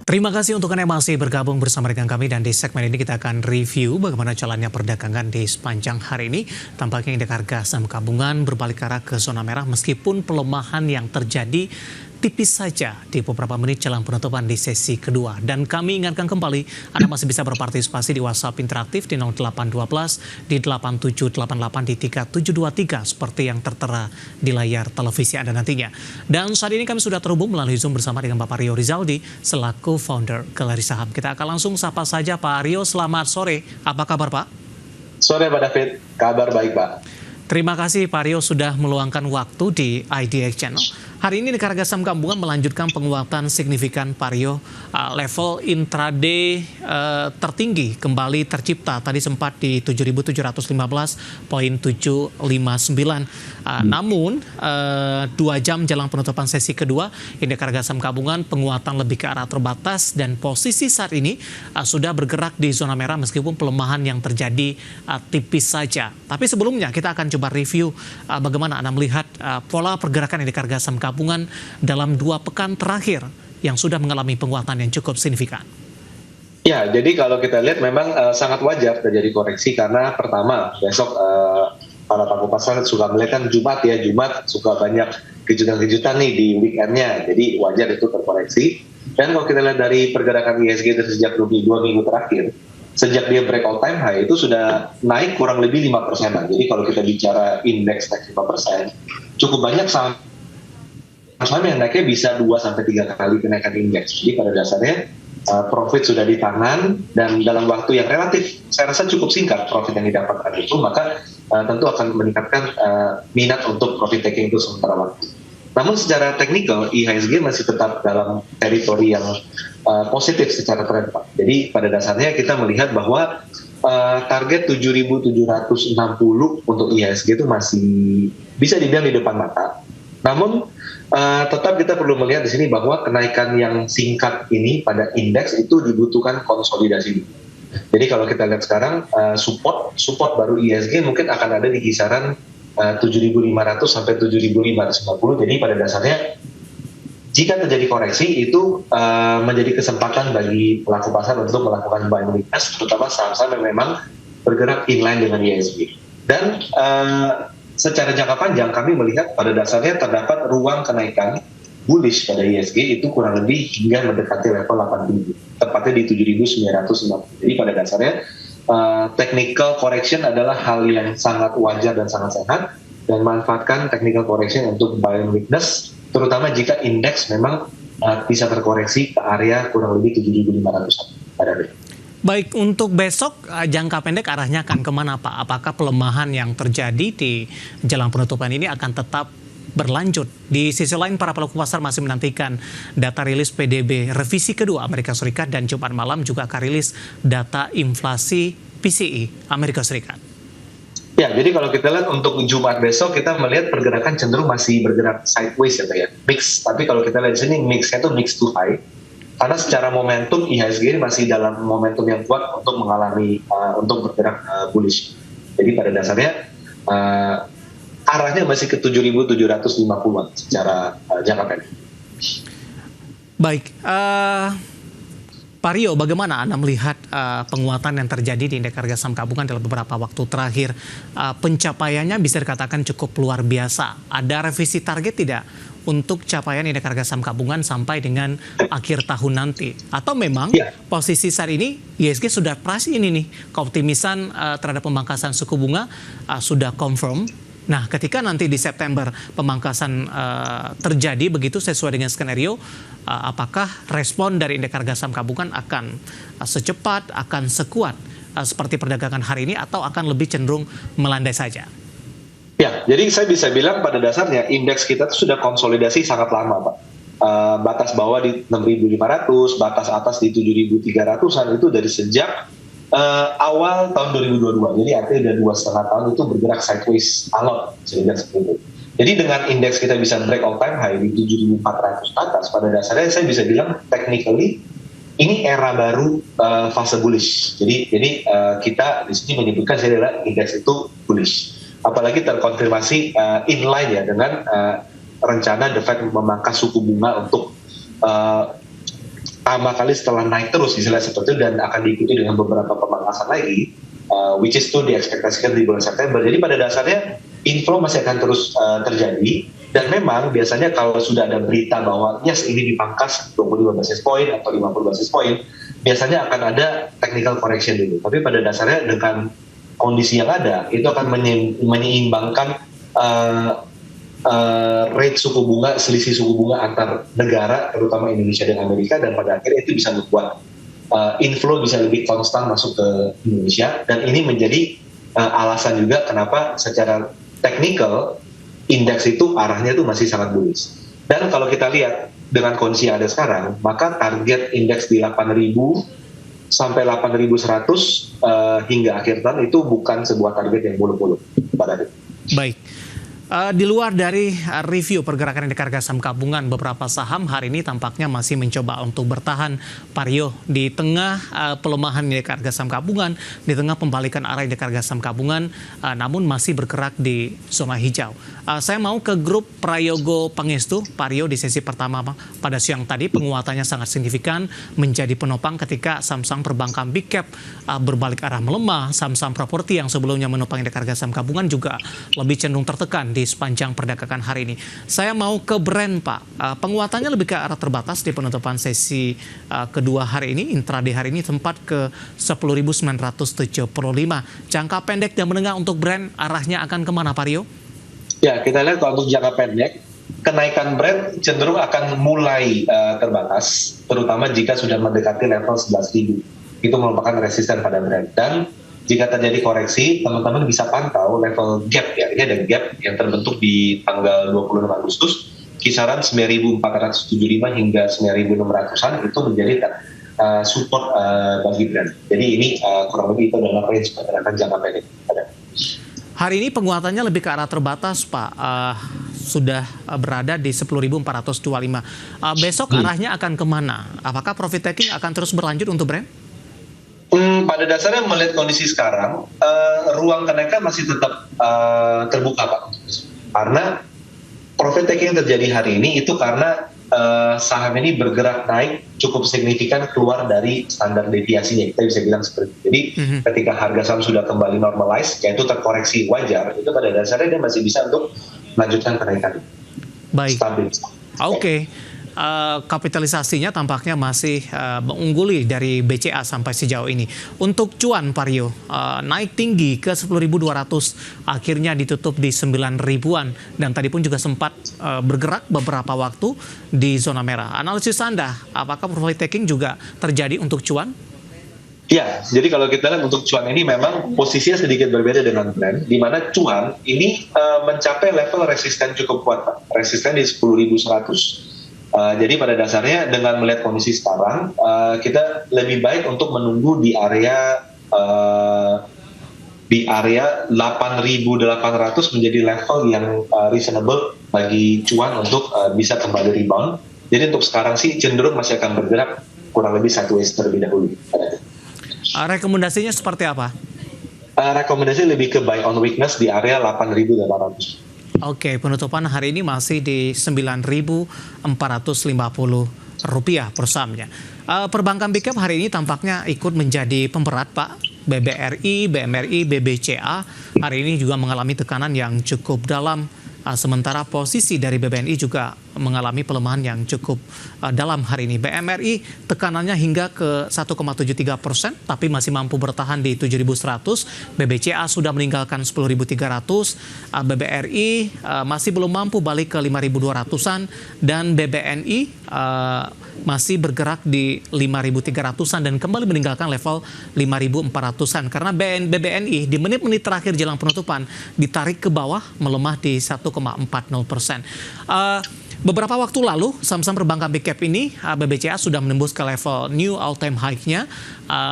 Terima kasih untuk Anda yang masih bergabung bersama dengan kami, dan di segmen ini kita akan review bagaimana jalannya perdagangan di sepanjang hari ini. Tampaknya indeks harga saham gabungan berbalik arah ke zona merah meskipun pelemahan yang terjadi tipis saja di beberapa menit jelang penutupan di sesi kedua. Dan kami ingatkan kembali, Anda masih bisa berpartisipasi di WhatsApp interaktif di 0812 di 8788 di 3723 seperti yang tertera di layar televisi Anda nantinya. Dan saat ini kami sudah terhubung melalui Zoom bersama dengan Bapak Rio Rizaldi selaku founder Galeri Saham. Kita akan langsung sapa saja Pak Rio. Selamat sore. Apa kabar Pak? Sore Pak David, kabar baik Pak. Terima kasih Pak Rio sudah meluangkan waktu di IDX Channel. Hari ini indeks harga saham gabungan melanjutkan penguatan signifikan Pak Rio. Level intraday tertinggi kembali tercipta. Tadi sempat di 7.715.759. Namun 2 jam jelang penutupan sesi kedua, indeks harga saham gabungan penguatan lebih ke arah terbatas dan posisi saat ini sudah bergerak di zona merah meskipun pelemahan yang terjadi tipis saja. Tapi sebelumnya kita akan coba review bagaimana Anda melihat pola pergerakan indeks harga saham gabungan dalam 2 pekan terakhir yang sudah mengalami penguatan yang cukup signifikan. Ya, jadi kalau kita lihat memang sangat wajar terjadi koreksi karena pertama besok para pelaku pasar suka melihat kan Jumat suka banyak kejutan-kejutan nih di weekendnya, jadi wajar itu terkoreksi. Dan kalau kita lihat dari pergerakan IHSG sejak 2 minggu terakhir, sejak dia break all time high itu sudah naik kurang lebih 5%. Jadi kalau kita bicara indeks naik 5%, cukup banyak saham yang naiknya bisa 2-3 kali kenaikan indeks. Jadi pada dasarnya profit sudah di tangan dan dalam waktu yang relatif saya rasa cukup singkat profit yang didapatkan itu, maka tentu akan meningkatkan minat untuk profit taking itu sementara waktu. Namun secara teknikal IHSG masih tetap dalam teritori yang positif secara tren Pak. Jadi pada dasarnya kita melihat bahwa target 7.760 untuk IHSG itu masih bisa dibilang di depan mata. Namun tetap kita perlu melihat di sini bahwa kenaikan yang singkat ini pada indeks itu dibutuhkan konsolidasi. Jadi kalau kita lihat sekarang support baru IHSG mungkin akan ada di kisaran 7.500 sampai 7.550. Jadi pada dasarnya jika terjadi koreksi itu menjadi kesempatan bagi pelaku pasar untuk melakukan buying weakness, terutama saham-saham yang memang bergerak inline dengan IHSG. Dan secara jangka panjang kami melihat pada dasarnya terdapat ruang kenaikan bullish pada IHSG itu kurang lebih hingga mendekati level 8.000, tepatnya di 7.950. Jadi pada dasarnya technical correction adalah hal yang sangat wajar dan sangat sehat, dan manfaatkan technical correction untuk buying weakness, terutama jika indeks memang bisa terkoreksi ke area kurang lebih 7.500 pada hari. Baik, untuk besok jangka pendek arahnya akan kemana Pak? Apakah pelemahan yang terjadi di jelang penutupan ini akan tetap berlanjut? Di sisi lain para pelaku pasar masih menantikan data rilis PDB revisi kedua Amerika Serikat, dan Jumat malam juga akan rilis data inflasi PCE Amerika Serikat. Ya, jadi kalau kita lihat untuk Jumat besok kita melihat pergerakan cenderung masih bergerak sideways ya, mix. Tapi kalau kita lihat di sini mixnya itu mix to high. Karena secara momentum IHSG masih dalam momentum yang kuat untuk mengalami untuk bergerak bullish. Jadi pada dasarnya arahnya masih ke 7.750-an secara jangka pendek. Baik, Pak Rio, bagaimana Anda melihat penguatan yang terjadi di indeks harga saham gabungan dalam beberapa waktu terakhir? Pencapaiannya bisa dikatakan cukup luar biasa. Ada revisi target tidak untuk capaian indeks harga saham gabungan sampai dengan akhir tahun nanti? Atau memang posisi saat ini IHSG sudah pas ini nih, keoptimisan terhadap pemangkasan suku bunga sudah confirm. Nah, ketika nanti di September pemangkasan terjadi begitu sesuai dengan skenario, apakah respon dari indeks harga saham gabungan akan secepat, akan sekuat seperti perdagangan hari ini, atau akan lebih cenderung melandai saja? Ya, jadi saya bisa bilang pada dasarnya indeks kita itu sudah konsolidasi sangat lama, Pak. Batas bawah di 6.500, batas atas di 7.300-an itu dari sejak awal tahun 2022. Jadi artinya udah 2,5 tahun itu bergerak sideways alot sehingga seperti itu. Jadi dengan indeks kita bisa break all time high di 7.400 atas, pada dasarnya saya bisa bilang technically ini era baru fase bullish. Jadi kita di sini menyebutkan adalah indeks itu bullish. Apalagi terkonfirmasi inline ya dengan rencana The Fed memangkas suku bunga untuk pertama kali setelah naik terus istilah seperti itu dan akan diikuti dengan beberapa pemangkasan lagi, which is to diekspektasikan di bulan September. Jadi pada dasarnya inflow masih akan terus terjadi, dan memang biasanya kalau sudah ada berita bahwa yes ini dipangkas 25 basis point atau 50 basis point, biasanya akan ada technical correction dulu. Tapi pada dasarnya dengan kondisi yang ada itu akan menyeimbangkan rate suku bunga, selisih suku bunga antar negara, terutama Indonesia dan Amerika, dan pada akhirnya itu bisa membuat inflow bisa lebih konstan masuk ke Indonesia, dan ini menjadi alasan juga kenapa secara teknikal indeks itu arahnya itu masih sangat bullish. Dan kalau kita lihat dengan kondisi yang ada sekarang, maka target indeks di 8.000 sampai 8.100 hingga akhir tahun itu bukan sebuah target yang muluk-muluk. Baik. Di luar dari review pergerakan indeks harga saham gabungan, beberapa saham hari ini tampaknya masih mencoba untuk bertahan, Pak di tengah pelemahan indeks harga saham gabungan, di tengah pembalikan arah indeks harga saham gabungan, namun masih bergerak di zona hijau. Saya mau ke grup Prayogo Pangestu, Pak di sesi pertama pada siang tadi penguatannya sangat signifikan, menjadi penopang ketika saham-saham perbankan big cap berbalik arah melemah, saham-saham properti yang sebelumnya menopang indeks harga saham gabungan juga lebih cenderung tertekan di sepanjang perdagangan hari ini. Saya mau ke Brent, Pak. Penguatannya lebih ke arah terbatas di penutupan sesi kedua hari ini. Intraday hari ini tempat ke 10.975. Jangka pendek dan menengah untuk Brent arahnya akan kemana, Pak Rio? Ya, kita lihat kalau untuk jangka pendek, kenaikan Brent cenderung akan mulai terbatas, terutama jika sudah mendekati level 11.000. Itu merupakan resisten pada Brent. Dan jika terjadi koreksi, teman-teman bisa pantau level gap ya. Ini ada gap yang terbentuk di tanggal 26 Agustus, kisaran 9.475 hingga 9.600-an itu menjadi support bagi Brent. Jadi ini kurang lebih itu adalah range pergerakan jangka pendek. Hari ini penguatannya lebih ke arah terbatas, Pak. Sudah berada di 10.425. Besok arahnya akan kemana? Apakah profit taking akan terus berlanjut untuk Brent? Pada dasarnya melihat kondisi sekarang, ruang kenaikan masih tetap terbuka, Pak. Karena profit taking yang terjadi hari ini itu karena saham ini bergerak naik cukup signifikan keluar dari standar deviasinya, kita bisa bilang seperti itu. Jadi ketika harga saham sudah kembali normalize, yaitu terkoreksi wajar, itu pada dasarnya dia masih bisa untuk melanjutkan kenaikan. Baik. Stabil. Oke. Kapitalisasinya tampaknya masih mengungguli dari BCA sampai sejauh ini. Untuk cuan, Pak Rio, naik tinggi ke 10.200, akhirnya ditutup di 9.000-an, dan tadi pun juga sempat bergerak beberapa waktu di zona merah. Analisis Anda, apakah profit taking juga terjadi untuk cuan? Ya, jadi kalau kita lihat untuk cuan ini memang posisinya sedikit berbeda dengan Brent, di mana cuan ini mencapai level resisten cukup kuat, Pak. Resisten di 10.100. Jadi pada dasarnya dengan melihat kondisi sekarang, kita lebih baik untuk menunggu di area 8.800 menjadi level yang reasonable bagi cuan untuk bisa kembali rebound. Jadi untuk sekarang sih cenderung masih akan bergerak kurang lebih sideways terlebih dahulu. Rekomendasinya seperti apa? Rekomendasi lebih ke buy on weakness di area 8.800. Oke, penutupan hari ini masih di 9.450 rupiah per sahamnya. Perbankan big cap hari ini tampaknya ikut menjadi pemberat, Pak. BBRI, BMRI, BBCA hari ini juga mengalami tekanan yang cukup dalam. Sementara posisi dari BBNI juga mengalami pelemahan yang cukup dalam hari ini. BMRI tekanannya hingga ke 1,73%, tapi masih mampu bertahan di 7.100. BBCA sudah meninggalkan 10.300. BBRI masih belum mampu balik ke 5.200-an, dan BBNI masih bergerak di 5.300-an dan kembali meninggalkan level 5.400-an. Karena BBNI di menit-menit terakhir jelang penutupan ditarik ke bawah, melemah di 1,40%. Beberapa waktu lalu, saham-saham perbankan big cap ini, BBCA sudah menembus ke level new all-time high-nya.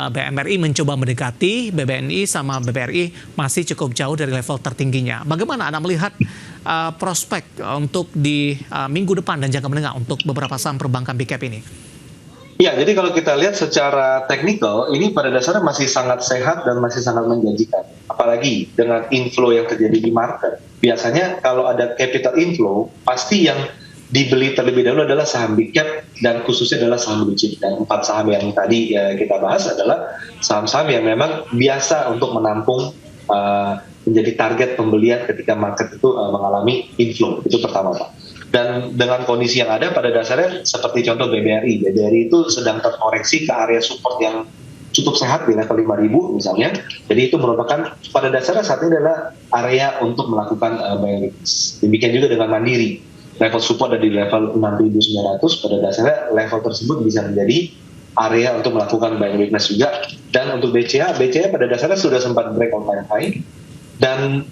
BMRI mencoba mendekati, BBNI sama BBRI masih cukup jauh dari level tertingginya. Bagaimana Anda melihat prospek untuk di minggu depan dan jangka menengah untuk beberapa saham perbankan big cap ini? Ya, jadi kalau kita lihat secara teknikal, ini pada dasarnya masih sangat sehat dan masih sangat menjanjikan. Apalagi dengan inflow yang terjadi di market. Biasanya kalau ada capital inflow, pasti yang dibeli terlebih dahulu adalah saham big cap dan khususnya adalah saham blue chip. Dan 4 saham yang tadi kita bahas adalah saham-saham yang memang biasa untuk menampung menjadi target pembelian ketika market itu mengalami inflow. Itu pertama, Pak. Dan dengan kondisi yang ada pada dasarnya seperti contoh BBRI. BBRI itu sedang terkoreksi ke area support yang cukup sehat di level 5.000 misalnya. Jadi itu merupakan pada dasarnya saat ini adalah area untuk melakukan buying weakness. Demikian juga dengan Mandiri. Level support ada di level 6.900, pada dasarnya level tersebut bisa menjadi area untuk melakukan buying weakness juga. Dan untuk BCA pada dasarnya sudah sempat break all time high. Dan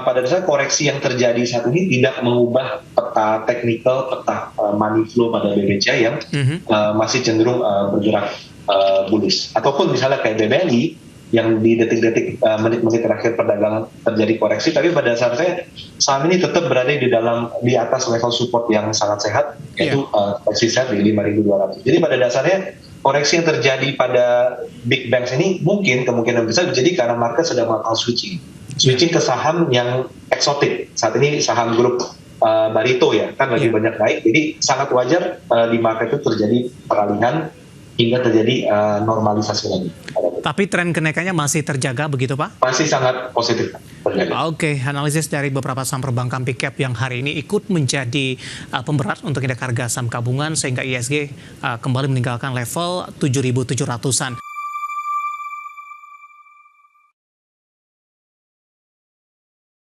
pada dasarnya koreksi yang terjadi saat ini tidak mengubah peta teknikal, peta money flow pada BBCA yang masih cenderung bergerak bullish. Ataupun misalnya kayak BBNI yang di detik-detik menit-menit terakhir perdagangan terjadi koreksi, tapi pada dasarnya saham ini tetap berada di atas level support yang sangat sehat, yaitu koreksi sehat di 5.200. Jadi pada dasarnya koreksi yang terjadi pada big banks ini kemungkinan besar terjadi karena market sedang melakukan switching ke saham yang eksotik. Saat ini saham grup Barito ya kan lagi banyak naik, jadi sangat wajar di market itu terjadi peralihan hingga terjadi normalisasi lagi. Tapi tren kenaikannya masih terjaga begitu, Pak? Masih sangat positif terjaga. Oke, analisis dari beberapa saham perbankan big cap yang hari ini ikut menjadi pemberat untuk indeks harga saham gabungan sehingga ISG kembali meninggalkan level 7.700-an.